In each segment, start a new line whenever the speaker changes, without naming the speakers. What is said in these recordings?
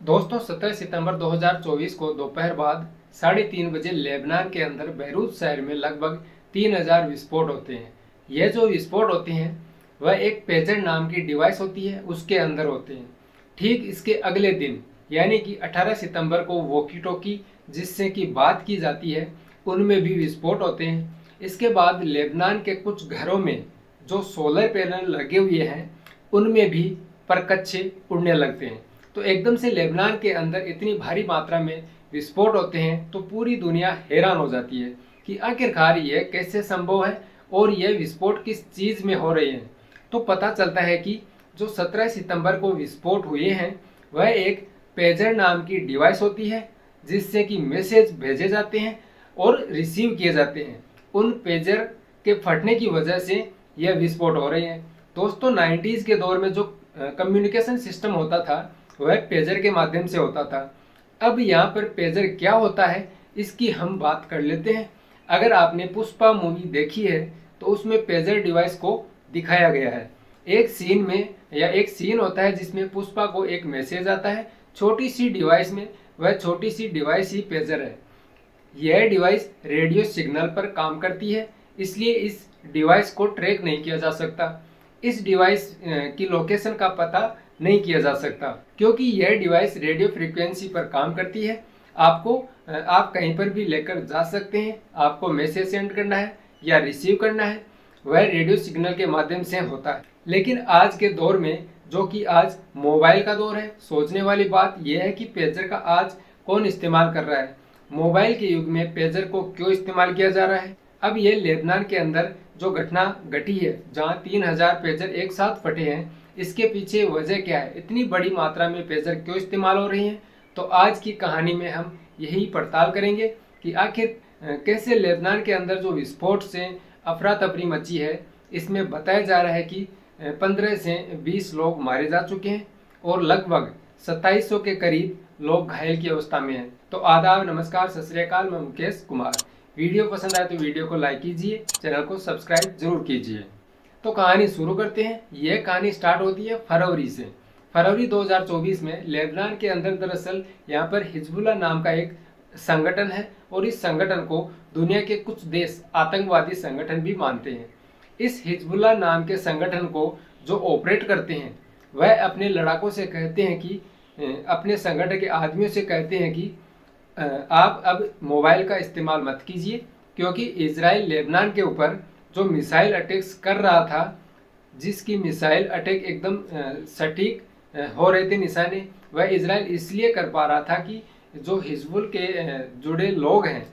दोस्तों 17 सितंबर 2024 को दोपहर बाद 3:30 बजे लेबनान के अंदर बैरूत शहर में लगभग 3000 विस्फोट होते हैं। यह जो विस्फोट होते हैं वह एक पेजर नाम की डिवाइस होती है, उसके अंदर होते हैं। ठीक इसके अगले दिन यानी कि 18 सितंबर को वॉकी टॉकी जिससे कि बात की जाती है उनमें भी विस्फोट होते हैं। इसके बाद लेबनान के कुछ घरों में जो सोलर पैनल लगे हुए हैं उनमें भी परकच्चे उड़ने लगते हैं। तो एकदम से लेबनान के अंदर इतनी भारी मात्रा में विस्फोट होते हैं तो पूरी दुनिया हैरान हो जाती है कि आखिरकार यह कैसे संभव है और यह विस्फोट किस चीज़ में हो रहे हैं। तो पता चलता है कि जो 17 सितंबर को विस्फोट हुए हैं वह एक पेजर नाम की डिवाइस होती है जिससे कि मैसेज भेजे जाते हैं और रिसीव किए जाते हैं। उन पेजर के फटने की वजह से यह विस्फोट हो रहे हैं। दोस्तों 90s के दौर में जो कम्युनिकेशन सिस्टम होता था वह पेजर के माध्यम से होता था। अब यहाँ पर पेजर क्या होता है इसकी हम बात कर लेते हैं। अगर आपने पुष्पा मूवी देखी है तो उसमें पेजर डिवाइस को दिखाया गया है। एक सीन होता है जिसमें पुष्पा को एक मैसेज आता है छोटी सी डिवाइस में, वह छोटी सी डिवाइस ही पेजर है। यह डिवाइस रेडियो सिग्नल पर काम करती है, इसलिए इस डिवाइस को ट्रैक नहीं किया जा सकता। इस डिवाइस की लोकेशन का पता नहीं किया जा सकता क्योंकि यह डिवाइस रेडियो फ्रीक्वेंसी पर काम करती है। आप कहीं पर भी लेकर जा सकते हैं। आपको मैसेज सेंड करना है या रिसीव करना है वह रेडियो सिग्नल के माध्यम से होता है। लेकिन आज के दौर में जो कि आज मोबाइल का दौर है, सोचने वाली बात यह है कि पेजर का आज कौन इस्तेमाल कर रहा है। मोबाइल के युग में पेजर को क्यों इस्तेमाल किया जा रहा है। अब ये लेबनान के अंदर जो घटना घटी है जहाँ 3000 पेजर एक साथ फटे हैं, इसके पीछे वजह क्या है, इतनी बड़ी मात्रा में पेजर क्यों इस्तेमाल हो रही हैं। तो आज की कहानी में हम यही पड़ताल करेंगे कि आखिर कैसे लेबनान के अंदर जो विस्फोट से अफरा तफरी मची है, इसमें बताया जा रहा है कि 15 से 20 लोग मारे जा चुके हैं और लगभग 2700 के करीब लोग घायल की अवस्था में हैं। तो आदाब, नमस्कार, सत श्री अकाल, मैं मुकेश कुमार। वीडियो पसंद आए तो वीडियो को लाइक कीजिए, चैनल को सब्सक्राइब जरूर कीजिए। तो कहानी शुरू करते हैं। यह कहानी स्टार्ट होती है फरवरी से। फरवरी 2024 में लेबनान के अंदर दरअसल यहाँ पर हिजबुल्लाह नाम का एक संगठन है और इस संगठन को दुनिया के कुछ देश आतंकवादी संगठन भी मानते हैं। इस हिजबुल्लाह नाम के संगठन को जो ऑपरेट करते हैं वह अपने लड़ाकों से कहते हैं कि अपने संगठन के आदमियों से कहते हैं कि आप अब मोबाइल का इस्तेमाल मत कीजिए क्योंकि इजराइल लेबनान के ऊपर जो मिसाइल अटैक्स कर रहा था, जिसकी मिसाइल अटैक एकदम सटीक हो रहे थे निशाने, वह इजराइल इसलिए कर पा रहा था कि जो हिजबुल के जुड़े लोग हैं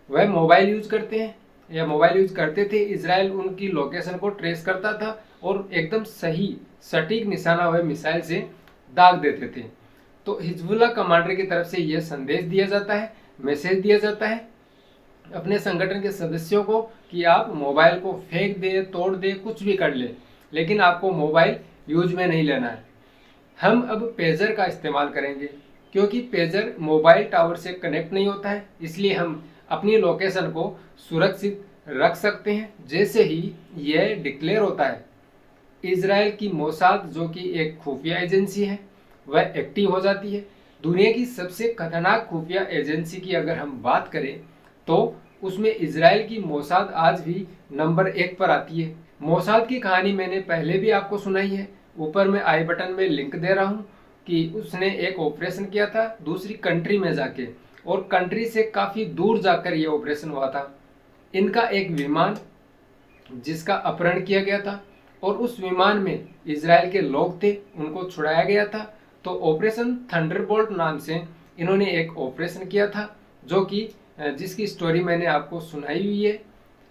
वह मोबाइल यूज करते हैं या मोबाइल यूज करते थे। इजराइल उनकी लोकेशन को ट्रेस करता था और एकदम सही सटीक निशाना वह मिसाइल से दाग देते थे। तो हिजबुल्लाह कमांडर की तरफ से यह संदेश दिया जाता है, मैसेज दिया जाता है अपने संगठन के सदस्यों को कि आप मोबाइल को फेंक दे, तोड़ दे, कुछ भी कर ले, लेकिन आपको मोबाइल यूज में नहीं लेना है। हम अब पेजर का इस्तेमाल करेंगे क्योंकि पेजर मोबाइल टावर से कनेक्ट नहीं होता है, इसलिए हम अपनी लोकेशन को सुरक्षित रख सकते हैं। जैसे ही यह डिक्लेयर होता है, इजराइल की मोसाद जो कि एक खुफिया एजेंसी है वह एक्टिव हो जाती है। दुनिया की सबसे खतरनाक खुफिया एजेंसी की अगर हम बात करें तो उसमें इजराइल की मोसाद आज भी नंबर 1 पर आती है। मोसाद की कहानी मैंने पहले भी आपको सुनाई है, ऊपर मैं आई बटन में लिंक दे रहा हूँ कि उसने एक ऑपरेशन किया था दूसरी कंट्री में जाके और कंट्री से काफ़ी दूर जाकर यह ऑपरेशन हुआ था। इनका एक विमान जिसका अपहरण किया गया था और उस विमान में इजराइल के लोग थे, उनको छुड़ाया गया था। तो ऑपरेशन थंडरबोल्ट नाम से इन्होंने एक ऑपरेशन किया था जो कि जिसकी स्टोरी मैंने आपको सुनाई हुई है।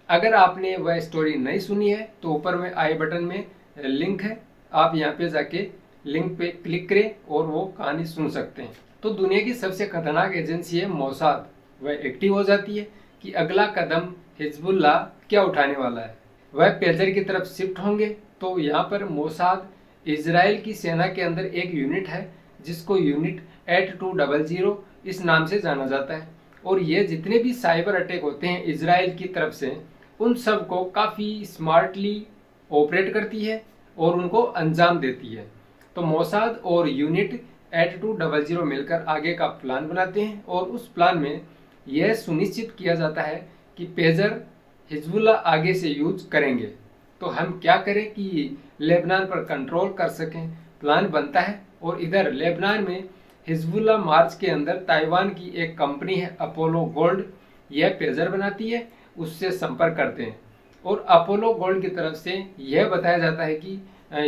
अगर आपने वह स्टोरी नहीं सुनी है तो ऊपर में आई बटन में लिंक है, आप यहाँ पे जाके लिंक पे क्लिक करें और वो कहानी सुन सकते हैं। तो दुनिया की सबसे खतरनाक एजेंसी है मोसाद, वह एक्टिव हो जाती है कि अगला कदम हिजबुल्लाह क्या उठाने वाला है, वह पेजर की तरफ शिफ्ट होंगे। तो यहाँ पर मोसाद इजराइल की सेना के अंदर एक यूनिट है जिसको यूनिट 8200 इस नाम से जाना जाता है और ये जितने भी साइबर अटैक होते हैं इजराइल की तरफ से उन सब को काफ़ी स्मार्टली ऑपरेट करती है और उनको अंजाम देती है। तो मोसाद और यूनिट 8200 मिलकर आगे का प्लान बनाते हैं और उस प्लान में यह सुनिश्चित किया जाता है कि पेजर हिजबुल्लाह आगे से यूज करेंगे। तो हम क्या करें कि लेबनान पर कंट्रोल कर सकें, प्लान बनता है। और इधर लेबनान में हिजबुल्लाह मार्च के अंदर ताइवान की एक कंपनी है अपोलो गोल्ड, यह पेजर बनाती है, उससे संपर्क करते हैं और अपोलो गोल्ड की तरफ से यह बताया जाता है कि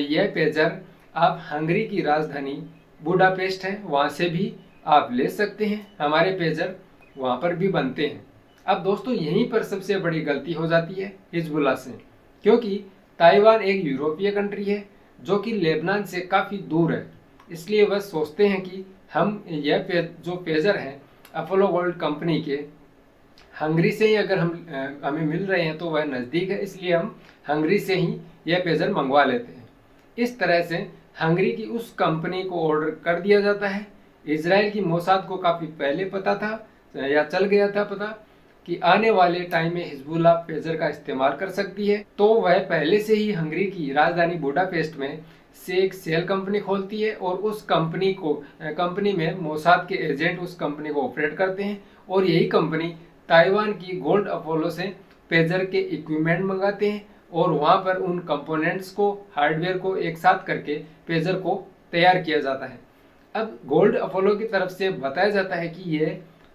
यह पेजर आप हंगरी की राजधानी बुडापेस्ट है वहाँ से भी आप ले सकते हैं, हमारे पेजर वहाँ पर भी बनते हैं। अब दोस्तों यहीं पर सबसे बड़ी गलती हो जाती है हिजबुल्लाह से, क्योंकि ताइवान एक यूरोपीय कंट्री है जो कि लेबनान से काफ़ी दूर है, इसलिए वह सोचते हैं कि हम यह जो पेजर हैं अपोलो गोल्ड कंपनी के हंगरी से ही अगर हमें मिल रहे हैं तो वह नज़दीक है, इसलिए हम हंगरी से ही यह पेजर मंगवा लेते हैं। इस तरह से हंगरी की उस कंपनी को ऑर्डर कर दिया जाता है। इजराइल की मोसाद को काफ़ी पहले पता था या चल गया था पता कि आने वाले टाइम में हिजबुल्लाह पेजर का इस्तेमाल कर सकती है, तो वह पहले से ही हंगरी की राजधानी बुडापेस्ट में से एक सेल कंपनी खोलती है और उस कंपनी में मोसाद के एजेंट उस कंपनी को ऑपरेट करते हैं और यही कंपनी ताइवान की गोल्ड अपोलो से पेजर के इक्विपमेंट मंगाते हैं और वहाँ पर उन कंपोनेंट्स को, हार्डवेयर को एक साथ करके पेजर को तैयार किया जाता है। अब गोल्ड अपोलो की तरफ से बताया जाता है कि ये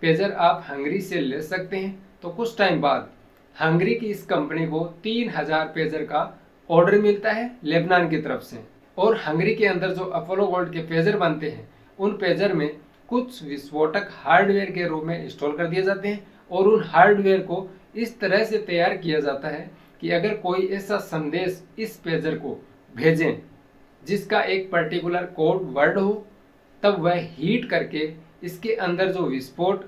पेजर आप हंगरी से ले सकते हैं। तो कुछ टाइम बाद हंगरी की इस कंपनी को 3000 पेजर का ऑर्डर मिलता है लेबनान की तरफ से और हंगरी के अंदर जो अपोलो गोल्ड के पेजर बनते हैं उन पेजर में कुछ विस्फोटक हार्डवेयर के रूप में इंस्टॉल कर दिए जाते हैं और उन हार्डवेयर को इस तरह से तैयार किया जाता है कि अगर कोई ऐसा संदेश इस पेजर को भेजें जिसका एक पर्टिकुलर कोड वर्ड हो, तब वह हीट करके इसके अंदर जो विस्फोट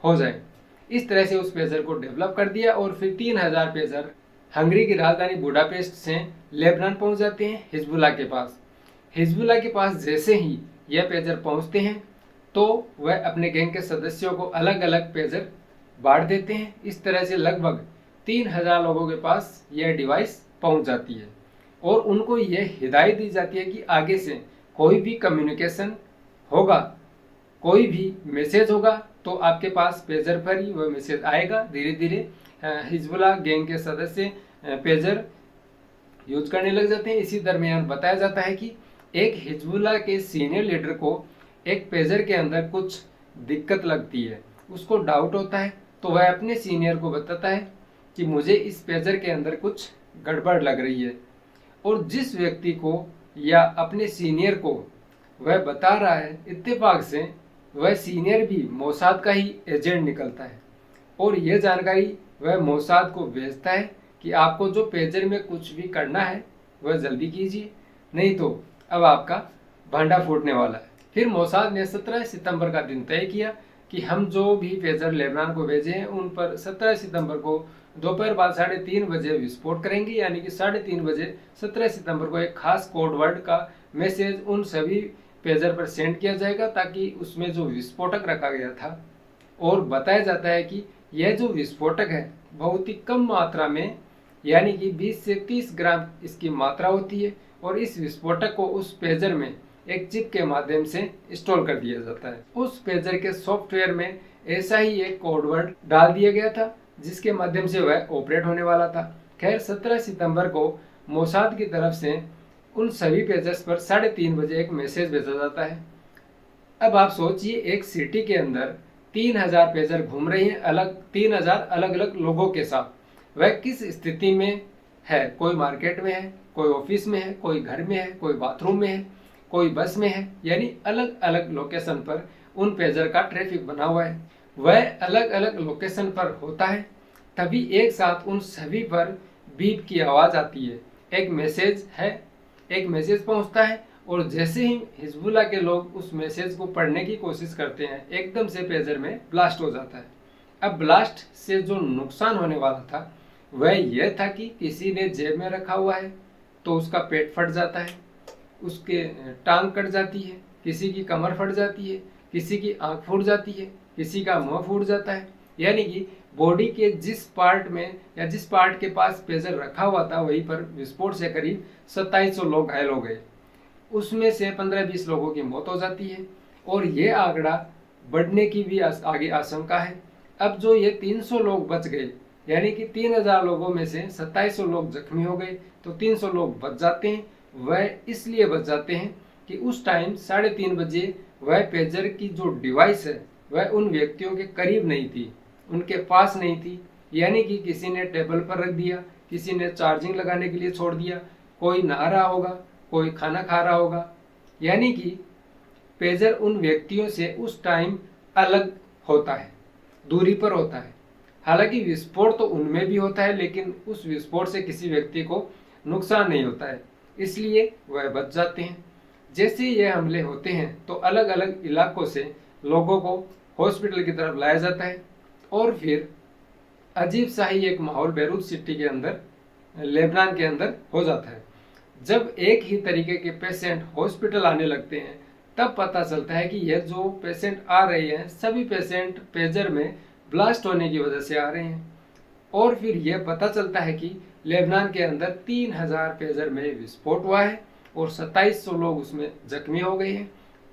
हो जाए। इस तरह से उस पेजर को डेवलप कर दिया और फिर 3000 पेजर हंगरी की राजधानी बुडापेस्ट से लेबनान पहुंच जाते हैं हिजबुल्लाह के पास। हिजबुल्लाह के पास जैसे ही यह पेजर पहुंचते हैं तो वह अपने गैंग के सदस्यों को अलग अलग पेजर बांट देते हैं। इस तरह से लगभग 3000 लोगों के पास यह डिवाइस पहुंच जाती है और उनको यह हिदायत दी जाती है कि आगे से कोई भी कम्युनिकेशन होगा, कोई भी मैसेज होगा तो आपके पास पेजर पर ही वह मैसेज आएगा। धीरे धीरे हिजबुल्लाह गैंग के सदस्य पेजर यूज करने लग जाते हैं। इसी दरमियान बताया जाता है कि एक हिजबुल्लाह के सीनियर लीडर को एक पेजर के अंदर कुछ दिक्कत लगती है, उसको डाउट होता है, तो वह अपने सीनियर को बताता है कि मुझे इस पेजर के अंदर कुछ गड़बड़ लग रही है और जिस व्यक्ति को या अपने सीनियर को वह बता रहा है, इत्तेफाक से वह सीनियर भी मोसाद का ही एजेंट निकलता है और यह जानकारी वह मोसाद को भेजता है कि आपको जो पेजर में कुछ भी करना है वह जल्दी कीजिए, नहीं तो अब आपका भांडा फूटने वाला है। फिर मोसाद ने 17 सितंबर का दिन तय किया कि हम जो भी पेजर लेबनान को भेजे हैं उन पर 17 सितंबर को दोपहर बाद 3:30 बजे विस्फोट करेंगे, यानी कि 3:30 बजे 17 सितंबर को एक खास कोड वर्ड का मैसेज उन सभी पेजर पर सेंड किया जाएगा ताकि उसमें जो विस्फोटक रखा गया था, और बताया जाता है कि यह जो विस्फोटक है बहुत ही कम मात्रा में, यानी कि 20 से 30 ग्राम इसकी मात्रा होती है और इस विस्फोटक को उस पेजर में एक चिप के माध्यम से इंस्टॉल कर दिया जाता है। उस पेजर के सॉफ्टवेयर में ऐसा ही एक कोड वर्ड डाल दिया गया था जिसके माध्यम से वह ऑपरेट होने वाला था। खैर 17 सितंबर को मोसाद की तरफ से उन सभी पेजर्स पर 3:30 बजे एक मैसेज भेजा जाता है। अब आप सोचिए एक सिटी के अंदर 3000 पेजर घूम रही हैं 3000 अलग अलग लोगों के साथ। वह किस स्थिति में है, कोई मार्केट में है, कोई ऑफिस में है, कोई घर में है, कोई बाथरूम में है, कोई बस में है, यानी अलग अलग लोकेशन पर उन पेजर का ट्रैफिक बना हुआ है। वह अलग अलग लोकेशन पर होता है, तभी एक साथ उन सभी पर बीप की आवाज़ आती है, एक मैसेज पहुंचता है और जैसे ही हिजबुल्लाह के लोग उस मैसेज को पढ़ने की कोशिश करते हैं एकदम से पेजर में ब्लास्ट हो जाता है। अब ब्लास्ट से जो नुकसान होने वाला था वह यह था कि किसी ने जेब में रखा हुआ है तो उसका पेट फट जाता है, उसके टांग कट जाती है, किसी की कमर फट जाती है, किसी की आंख फूट जाती है, किसी का मुंह फूट जाता है, यानी कि बॉडी के जिस पार्ट में या जिस पार्ट के पास पेजर रखा हुआ था वहीं पर विस्फोट से करीब 2700 लोग घायल हो गए। उसमें से 15-20 लोगों की मौत हो जाती है और ये आंकड़ा बढ़ने की भी आगे आशंका है। अब जो ये 300 लोग बच गए, यानी कि 3000 लोगों में से 2700 लोग जख्मी हो गए, तो 300 लोग बच जाते हैं। वह इसलिए बच जाते हैं कि उस टाइम 3:30 बजे वह पेजर की जो डिवाइस है वह उन व्यक्तियों के करीब नहीं थी, उनके पास नहीं थी। यानी कि किसी ने टेबल पर रख दिया, किसी ने चार्जिंग लगाने के लिए छोड़ दिया, कोई नहा रहा होगा, कोई खाना खा रहा होगा। यानी कि पेजर उन व्यक्तियों से उस टाइम अलग होता है, दूरी पर होता है। हालांकि विस्फोट तो उनमें भी होता है, लेकिन उस विस्फोट से किसी व्यक्ति को नुकसान नहीं होता है, इसलिए वह बच जाते हैं। जैसे ये हमले होते हैं तो अलग अलग इलाकों से लोगों को हॉस्पिटल की तरफ लाया जाता है और फिर अजीब सा ही एक माहौल बेरूत सिटी के अंदर, लेबनान के अंदर हो जाता है। जब एक ही तरीके के पेशेंट हॉस्पिटल आने लगते हैं तब पता चलता है कि यह जो पेशेंट आ रहे हैं सभी पेशेंट पेजर में ब्लास्ट होने की वजह से आ रहे हैं। और फिर यह पता चलता है कि लेबनान के अंदर 3000 पेजर में विस्फोट हुआ है और 2700 लोग उसमें जख्मी हो गए हैं।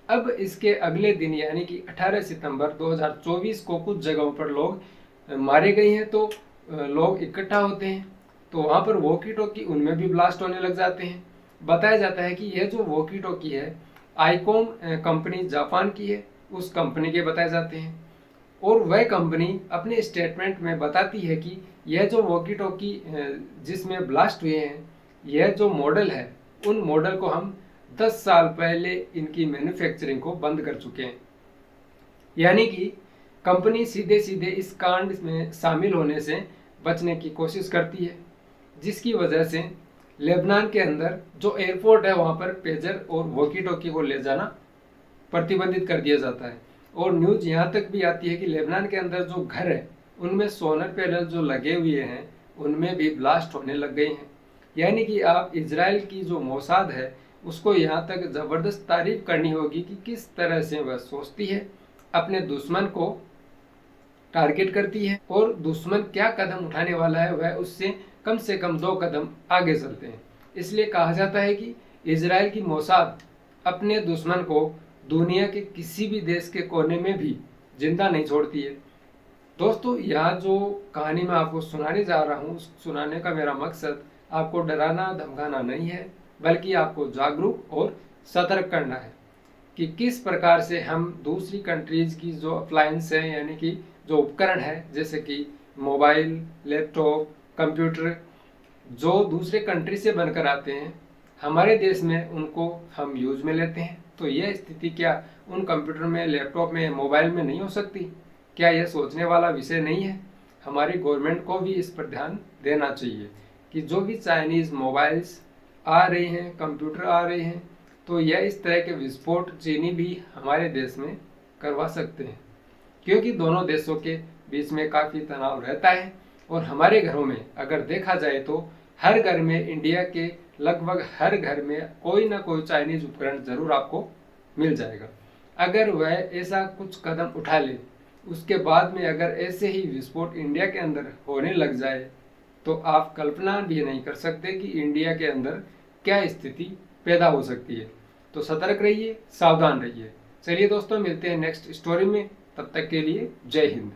अब इसके अगले दिन यानी कि 18 सितंबर 2024 को कुछ जगहों पर लोग मारे गए हैं, तो लोग इकट्ठा होते हैं तो वहाँ पर वॉकी टॉकी उनमें भी ब्लास्ट होने लग जाते हैं। बताया जाता है कि यह जो वॉकी टॉकी है आईकॉम कंपनी जापान की है, उस कंपनी के बताए जाते हैं। और वह कंपनी अपने स्टेटमेंट में बताती है कि यह जो वॉकी टॉकी जिसमें ब्लास्ट हुए हैं, यह जो मॉडल है उन मॉडल को हम 10 साल पहले इनकी मैन्युफैक्चरिंग को बंद कर चुके हैं। यानी कि कंपनी सीधे सीधे इस कांड में शामिल होने से बचने की कोशिश करती है, जिसकी वजह से लेबनान के अंदर जो एयरपोर्ट है वहाँ पर पेजर और वॉकी टॉकी को ले जाना प्रतिबंधित कर दिया जाता है। और न्यूज़ यहाँ तक भी आती है कि लेबनान के अंदर जो घर है उनमें सोलर पैनल जो लगे हुए हैं उनमें भी ब्लास्ट होने लग गए हैं। यानी कि आप इजराइल की जो मोसाद है उसको यहाँ तक ज़बरदस्त तारीफ करनी होगी कि किस तरह से वह सोचती है, अपने दुश्मन को टारगेट करती है और दुश्मन क्या कदम उठाने वाला है वह उससे कम से कम 2 कदम आगे चलते हैं। इसलिए कहा जाता है कि इजराइल की मोसाद अपने दुश्मन को दुनिया के किसी भी देश के कोने में भी जिंदा नहीं छोड़ती है। दोस्तों, यहाँ जो कहानी मैं आपको सुनाने जा रहा हूँ, सुनाने का मेरा मकसद आपको डराना धमकाना नहीं है, बल्कि आपको जागरूक और सतर्क करना है कि किस प्रकार से हम दूसरी कंट्रीज की जो अप्लायंस है, यानी कि जो उपकरण है जैसे कि मोबाइल, लैपटॉप, कंप्यूटर, जो दूसरे कंट्री से बनकर आते हैं हमारे देश में, उनको हम यूज में लेते हैं। तो यह स्थिति क्या उन कंप्यूटर में, लैपटॉप में, मोबाइल में नहीं हो सकती? क्या यह सोचने वाला विषय नहीं है? हमारी गवर्नमेंट को भी इस पर ध्यान देना चाहिए कि जो भी चाइनीज़ मोबाइल्स आ रहे हैं, कंप्यूटर आ रहे हैं, तो यह इस तरह के विस्फोट चीनी भी हमारे देश में करवा सकते हैं, क्योंकि दोनों देशों के बीच में काफ़ी तनाव रहता है। और हमारे घरों में अगर देखा जाए तो हर घर में, इंडिया के लगभग हर घर में कोई ना कोई चाइनीज उपकरण जरूर आपको मिल जाएगा। अगर वह ऐसा कुछ कदम उठा ले, उसके बाद में अगर ऐसे ही विस्फोट इंडिया के अंदर होने लग जाए, तो आप कल्पना भी नहीं कर सकते कि इंडिया के अंदर क्या स्थिति पैदा हो सकती है। तो सतर्क रहिए, सावधान रहिए। चलिए दोस्तों, मिलते हैं नेक्स्ट स्टोरी में, तब तक के लिए जय हिंद।